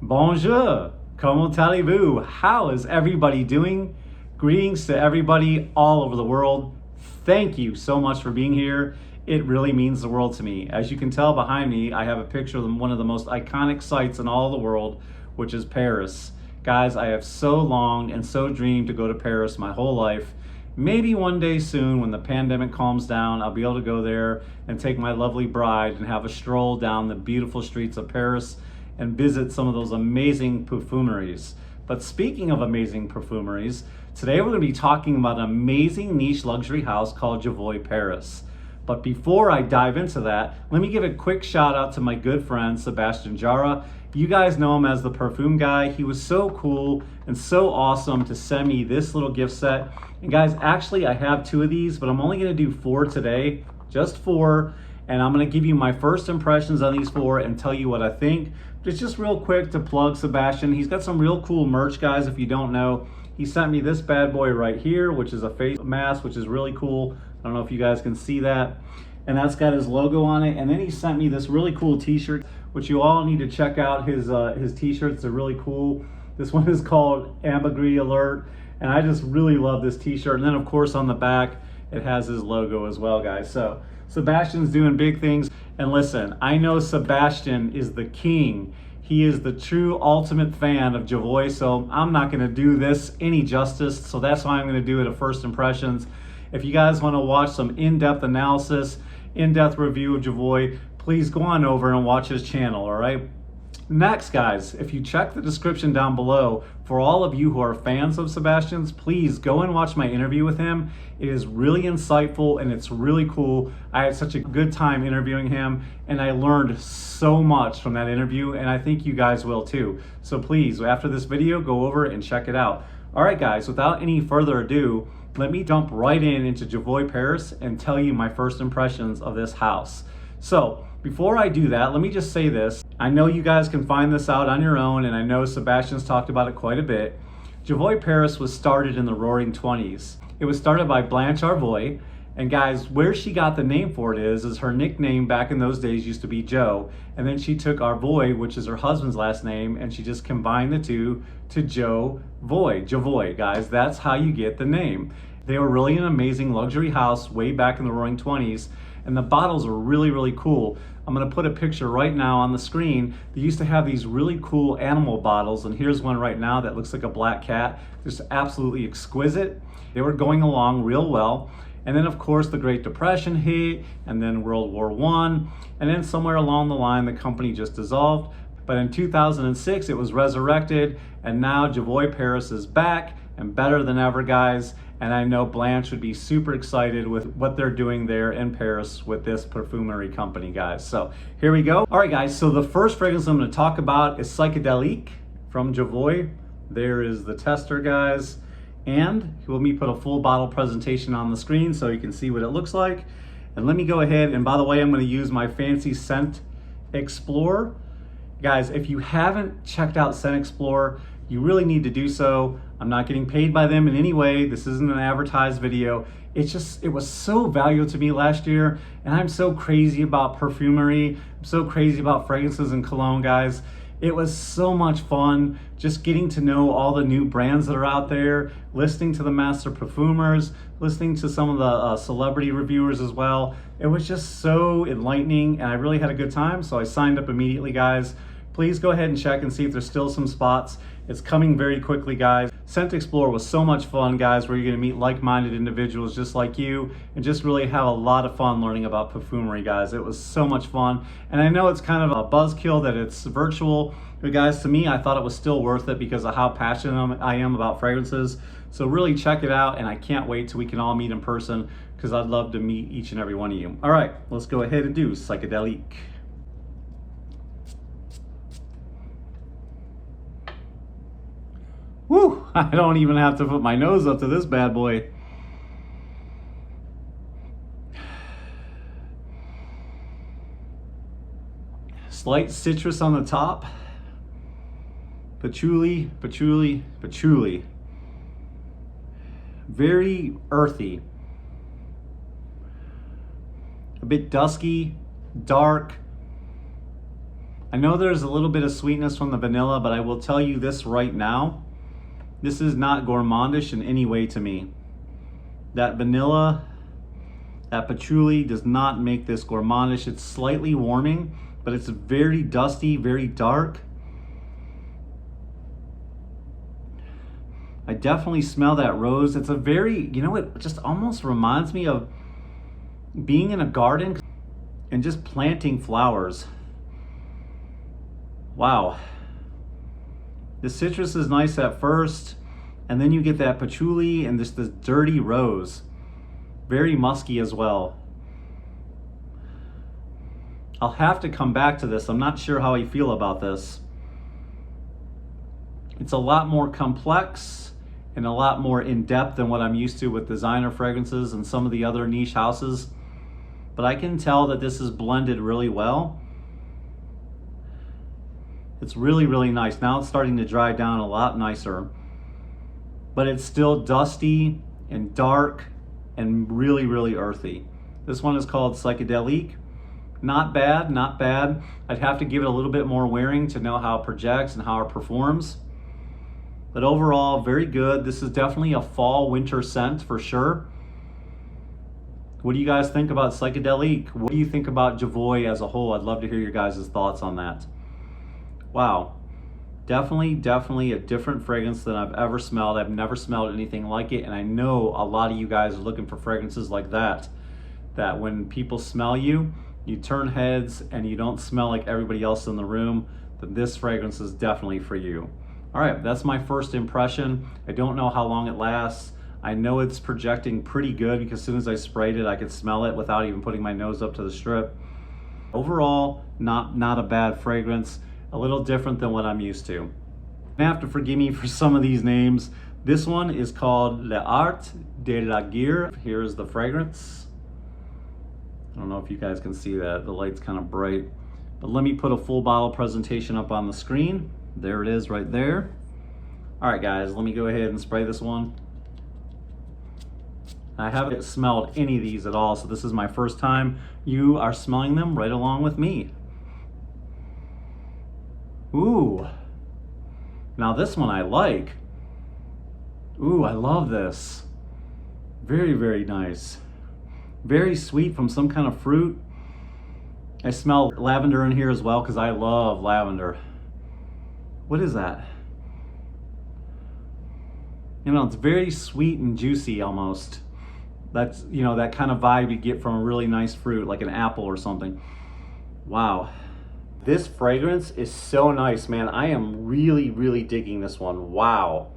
Bonjour, comment allez-vous? How is everybody doing? Greetings to everybody all over the world. Thank you so much for being here. It really means the world to me. As you can tell behind me, I have a picture of one of the most iconic sites in all the world, which is Paris. Guys, I have so longed and so dreamed to go to Paris my whole life. Maybe one day soon when the pandemic calms down, I'll be able to go there and take my lovely bride and have a stroll down the beautiful streets of Paris and visit some of those amazing perfumeries. But speaking of amazing perfumeries, today we're going to be talking about an amazing niche luxury house called Javoy Paris. But before I dive into that, let me give a quick shout out to my good friend Sebastian. You guys know him as the perfume guy. He was so cool and so awesome to send me this little gift set. And guys, actually I have 2 of these, but I'm only gonna do 4 today, just 4. And I'm gonna give you my first impressions on these 4 and tell you what I think. Just real quick to plug Sebastian. He's got some real cool merch, guys, if you don't know. He sent me this bad boy right here, which is a face mask, which is really cool. I don't know if you guys can see that. And that's got his logo on it. And then he sent me this really cool t-shirt, which you all need to check out. His t-shirts are really cool. This one is called Ambergris Alert. And I just really love this t-shirt. And then of course on the back, it has his logo as well, guys. So Sebastian's doing big things. And listen, I know Sebastian is the king. He is the true ultimate fan of Javoy. So I'm not gonna do this any justice. So that's why I'm gonna do it at first impressions. If you guys wanna watch some in-depth analysis, in-depth review of Javoy, please go on over and watch his channel, all right? Next, guys, if you check the description down below, for all of you who are fans of Sebastian's, please go and watch my interview with him. It is really insightful and it's really cool. I had such a good time interviewing him and I learned so much from that interview, and I think you guys will too. So please, after this video, go over and check it out. All right, guys, without any further ado, let me jump right into Javoy Paris and tell you my first impressions of this house. So before I do that, let me just say this. I know you guys can find this out on your own, and I know Sebastian's talked about it quite a bit. Javoy Paris was started in the roaring 20s. It was started by Blanche Arvoy, and guys, where she got the name for it is her nickname back in those days used to be Joe, and then she took Arvoy, which is her husband's last name, and she just combined the two to Jovoy. Javoy, guys, that's how you get the name. They were really an amazing luxury house way back in the roaring 20s, and the bottles are really, really cool. I'm gonna put a picture right now on the screen. They used to have these really cool animal bottles, and here's one right now that looks like a black cat. Just absolutely exquisite. They were going along real well. And then of course the Great Depression hit, and then World War I, and then somewhere along the line the company just dissolved. But in 2006 it was resurrected, and now Javoy Paris is back and better than ever, guys. And I know Blanche would be super excited with what they're doing there in Paris with this perfumery company, guys. So here we go. All right, guys, so the first fragrance I'm gonna talk about is Psychedelique from Javoy. There is the tester, guys. And let me put a full bottle presentation on the screen so you can see what it looks like. And let me go ahead, and by the way, I'm gonna use my fancy Scent Explorer. Guys, if you haven't checked out Scent Explorer, you really need to do so. I'm not getting paid by them in any way. This isn't an advertised video. It was so valuable to me last year, and I'm so crazy about perfumery. I'm so crazy about fragrances and cologne, guys. It was so much fun just getting to know all the new brands that are out there, listening to the master perfumers, listening to some of the celebrity reviewers as well. It was just so enlightening, and I really had a good time, so I signed up immediately, guys. Please go ahead and check and see if there's still some spots. It's coming very quickly, guys. Scent Explorer was so much fun, guys, where you're gonna meet like-minded individuals just like you and just really have a lot of fun learning about perfumery, guys. It was so much fun. And I know it's kind of a buzzkill that it's virtual, but guys, to me, I thought it was still worth it because of how passionate I am about fragrances. So really check it out, and I can't wait till we can all meet in person because I'd love to meet each and every one of you. All right, let's go ahead and do Psychedelique. Woo! I don't even have to put my nose up to this bad boy. Slight citrus on the top. Patchouli, patchouli, patchouli. Very earthy. A bit dusky, dark, I know there's a little bit of sweetness from the vanilla, but I will tell you this right now. This is not gourmandish in any way to me. That vanilla, that patchouli does not make this gourmandish. It's slightly warming, but it's very dusty, very dark. I definitely smell that rose. It's a very, you know, it just almost reminds me of being in a garden and just planting flowers. Wow. The citrus is nice at first, and then you get that patchouli and this dirty rose. Very musky as well. I'll have to come back to this. I'm not sure how I feel about this. It's a lot more complex and a lot more in-depth than what I'm used to with designer fragrances and some of the other niche houses. But I can tell that this is blended really well. It's really, really nice. Now it's starting to dry down a lot nicer. But it's still dusty and dark and really, really earthy. This one is called Psychedelique. Not bad, not bad. I'd have to give it a little bit more wearing to know how it projects and how it performs. But overall, very good. This is definitely a fall winter scent for sure. What do you guys think about Psychedelique? What do you think about Javoy as a whole? I'd love to hear your guys' thoughts on that. Wow, definitely a different fragrance than I've ever smelled. I've never smelled anything like it, and I know a lot of you guys are looking for fragrances like that. That when people smell you, you turn heads and you don't smell like everybody else in the room, then this fragrance is definitely for you. All right, that's my first impression. I don't know how long it lasts. I know it's projecting pretty good because as soon as I sprayed it, I could smell it without even putting my nose up to the strip. Overall, not a bad fragrance. A little different than what I'm used to. You have to forgive me for some of these names. This one is called L'Art de la Guerre. Here's the fragrance. I don't know if you guys can see that. The light's kind of bright. But let me put a full bottle presentation up on the screen. There it is right there. All right, guys, let me go ahead and spray this one. I haven't smelled any of these at all, so this is my first time. You are smelling them right along with me. Ooh, now this one I like. Ooh, I love this. Very, very nice. Very sweet from some kind of fruit. I smell lavender in here as well because I love lavender. What is that? You know, it's very sweet and juicy almost. That's, you know, that kind of vibe you get from a really nice fruit, like an apple or something. Wow. This fragrance is so nice, man. I am really, really digging this one. Wow.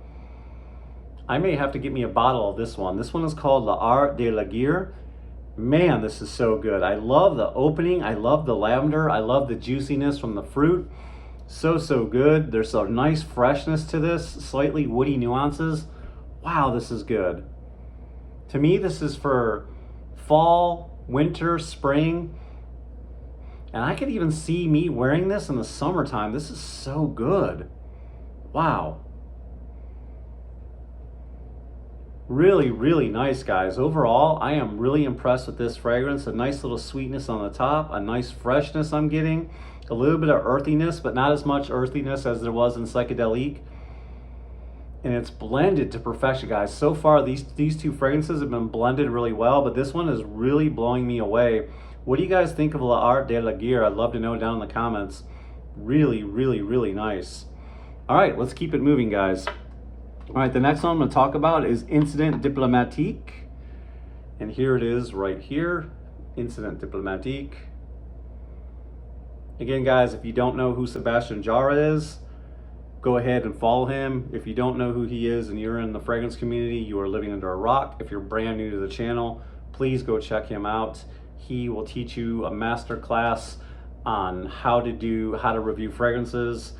I may have to get me a bottle of this one. This one is called L'Art de la Guerre. Man, this is so good. I love the opening. I love the lavender. I love the juiciness from the fruit. So good. There's a nice freshness to this, slightly woody nuances. Wow, this is good. To me, this is for fall, winter, spring. And I could even see me wearing this in the summertime. This is so good. Wow. Really, really nice, guys. Overall, I am really impressed with this fragrance. A nice little sweetness on the top, a nice freshness I'm getting, a little bit of earthiness, but not as much earthiness as there was in Psychedelique. And it's blended to perfection, guys. So far, these two fragrances have been blended really well, but this one is really blowing me away. What do you guys think of L'Art de la Guerre? I'd love to know down in the comments. Really, really, really nice. All right, let's keep it moving, guys. All right, the next one I'm going to talk about is Incident Diplomatique. And here it is right here, Incident Diplomatique. Again, guys, if you don't know who Sebastian is, go ahead and follow him. If you don't know who he is and you're in the fragrance community, you are living under a rock. If you're brand new to the channel, please go check him out. He will teach you a master class on how to review fragrances,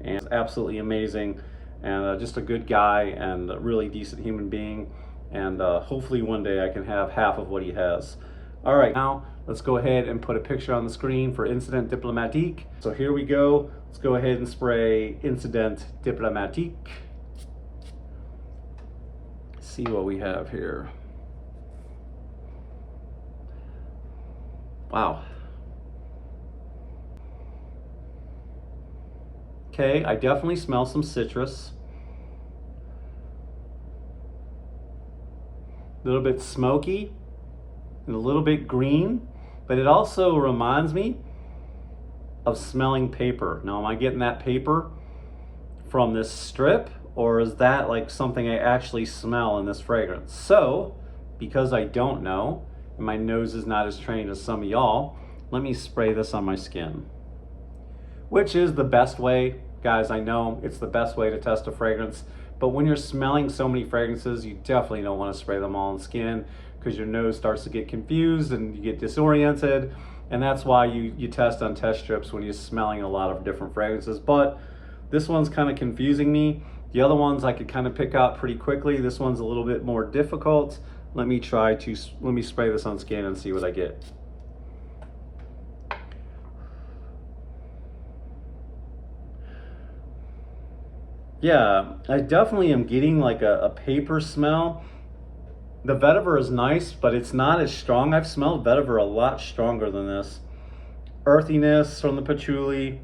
and it's absolutely amazing. And just a good guy and a really decent human being. And hopefully one day I can have half of what he has. All right, now let's go ahead and put a picture on the screen for Incident Diplomatique. So here we go. Let's go ahead and spray Incident Diplomatique. See what we have here. Wow. Okay, I definitely smell some citrus. A little bit smoky and a little bit green, but it also reminds me of smelling paper. Now, am I getting that paper from this strip, or is that like something I actually smell in this fragrance? So, because I don't know, and my nose is not as trained as some of y'all, let me spray this on my skin. Which is the best way, guys, I know it's the best way to test a fragrance, but when you're smelling so many fragrances, you definitely don't want to spray them all on skin, because your nose starts to get confused and you get disoriented, and that's why you test on test strips when you're smelling a lot of different fragrances. But this one's kind of confusing me. The other ones I could kind of pick out pretty quickly. This one's a little bit more difficult. Let me spray this on skin and see what I get. Yeah, I definitely am getting like a paper smell. The vetiver is nice, but it's not as strong. I've smelled vetiver a lot stronger than this. Earthiness from the patchouli.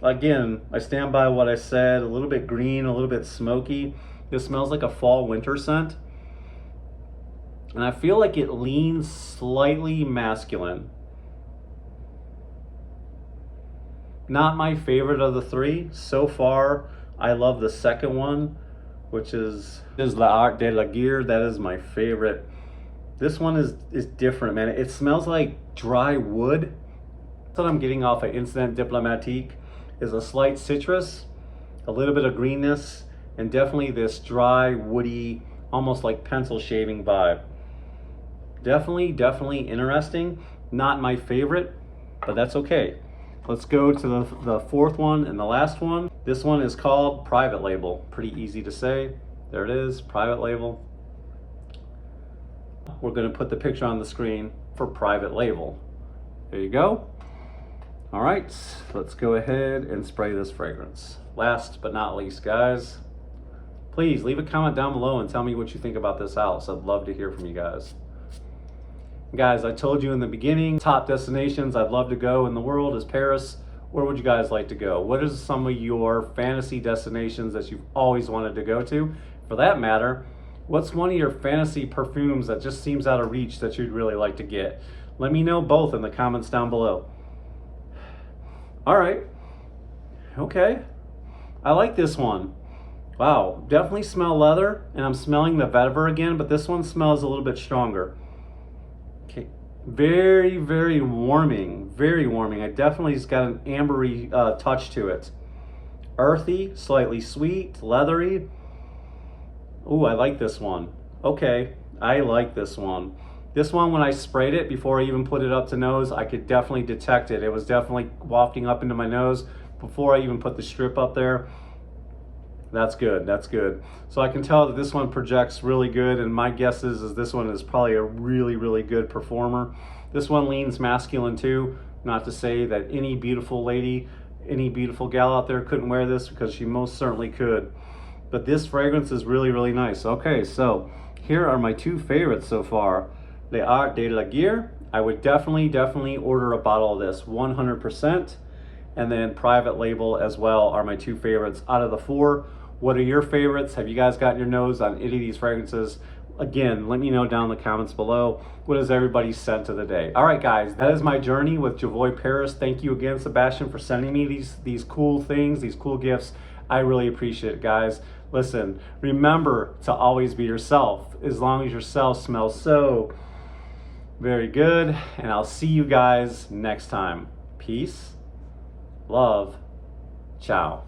Again, I stand by what I said. A little bit green, a little bit smoky. This smells like a fall winter scent. And I feel like it leans slightly masculine. Not my favorite of the three. So far, I love the second one, which is L'Art de la Guerre. That is my favorite. This one is different, man. It smells like dry wood. That's what I'm getting off of Incident Diplomatique, is a slight citrus, a little bit of greenness, and definitely this dry, woody, almost like pencil shaving vibe. Definitely interesting. Not my favorite, but that's okay. Let's go to the fourth one and the last one. This one is called Private Label. Pretty easy to say. There it is, Private Label. We're gonna put the picture on the screen for Private Label. There you go. All right, let's go ahead and spray this fragrance. Last but not least, guys, please leave a comment down below and tell me what you think about this house. I'd love to hear from you guys. Guys, I told you in the beginning, top destinations I'd love to go in the world is Paris. Where would you guys like to go? What is some of your fantasy destinations that you've always wanted to go to? For that matter, what's one of your fantasy perfumes that just seems out of reach that you'd really like to get? Let me know both in the comments down below. All right, okay. I like this one. Wow, definitely smell leather, and I'm smelling the vetiver again, but this one smells a little bit stronger. Okay, very warming, very warming. I definitely has got an ambery touch to it. Earthy, slightly sweet, leathery. Ooh, I like this one. Okay, I like this one. This one, when I sprayed it, before I even put it up to nose, I could definitely detect it. It was definitely wafting up into my nose before I even put the strip up there. That's good, that's good. So I can tell that this one projects really good, and my guess is this one is probably a really good performer. This one leans masculine too. Not to say that any beautiful lady, any beautiful gal out there couldn't wear this, because she most certainly could. But this fragrance is really nice. Okay, so here are my two favorites so far. L'Art de la Guerre. I would definitely order a bottle of this, 100%. And then Private Label as well are my two favorites out of the four. What are your favorites? Have you guys gotten your nose on any of these fragrances? Again, let me know down in the comments below. What is everybody's scent of the day? All right, guys, that is my journey with Javoy Paris. Thank you again, Sebastian, for sending me these cool things, these cool gifts. I really appreciate it, guys. Listen, remember to always be yourself, as long as yourself smells so very good. And I'll see you guys next time. Peace, love, ciao.